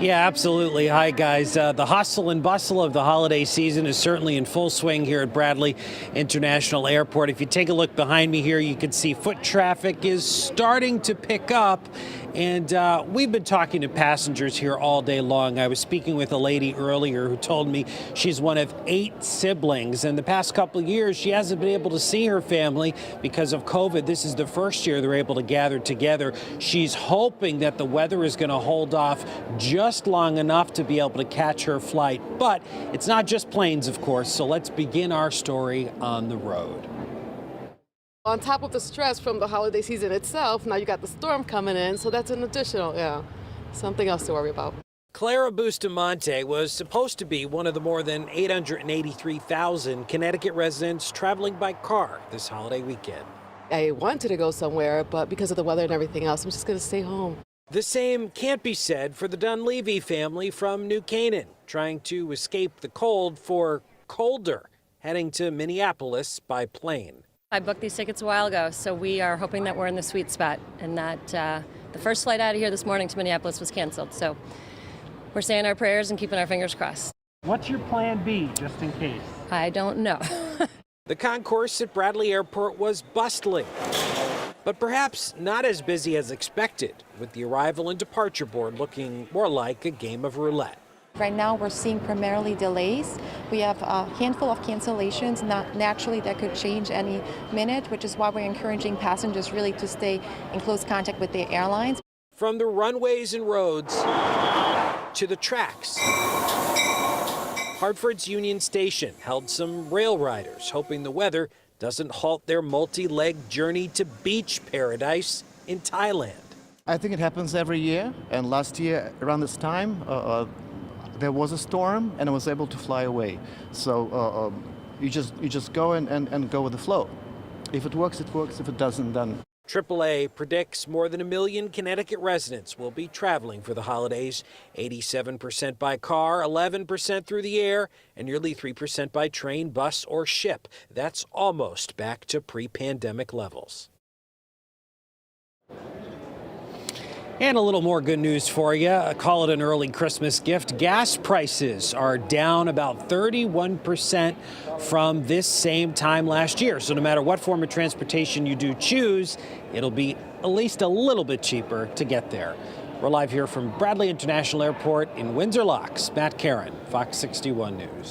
Yeah, absolutely. Hi, guys. The hustle and bustle of the holiday season is certainly in full swing here at Bradley International Airport. If you take a look behind me here, you can see foot traffic is starting to pick up. And we've been talking to passengers here all day long. I was speaking with a lady earlier who told me she's one of 8 siblings. And the past couple of years, she hasn't been able to see her family because of COVID. This is the first year they're able to gather together. She's hoping that the weather is going to hold off just long enough to be able to catch her flight. But it's not just planes, of course. So let's begin our story on the road. On top of the stress from the holiday season itself, now you got the storm coming in, so that's an additional, something else to worry about. Clara Bustamonte was supposed to be one of the more than 883,000 Connecticut residents traveling by car this holiday weekend. I wanted to go somewhere, but because of the weather and everything else, I'm just going to stay home. The same can't be said for the Dunleavy family from New Canaan, trying to escape the cold for colder, heading to Minneapolis by plane. I booked these tickets a while ago, so we are hoping that we're in the sweet spot and that the first flight out of here this morning to Minneapolis was canceled. So we're saying our prayers and keeping our fingers crossed. What's your plan B, just in case? I don't know. The concourse at Bradley Airport was bustling, but perhaps not as busy as expected, with the arrival and departure board looking more like a game of roulette. Right now we're seeing primarily delays. We have a handful of cancellations. Naturally that could change any minute, which is why we're encouraging passengers really to stay in close contact with their airlines. From the runways and roads to the tracks, Hartford's Union Station held some rail riders, hoping the weather doesn't halt their multi-leg journey to beach paradise in Thailand. I think it happens every year, and last year around this time there was a storm and I was able to fly away. So you just go and go with the flow. If it works, it works. If it doesn't, then. AAA predicts more than 1 million Connecticut residents will be traveling for the holidays, 87% by car, 11% through the air, and nearly 3% by train, bus, or ship. That's almost back to pre-pandemic levels. And a little more good news for you. Call it an early Christmas gift. Gas prices are down about 31% from this same time last year. So no matter what form of transportation you do choose, it'll be at least a little bit cheaper to get there. We're live here from Bradley International Airport in Windsor Locks. Matt Caron, Fox 61 News.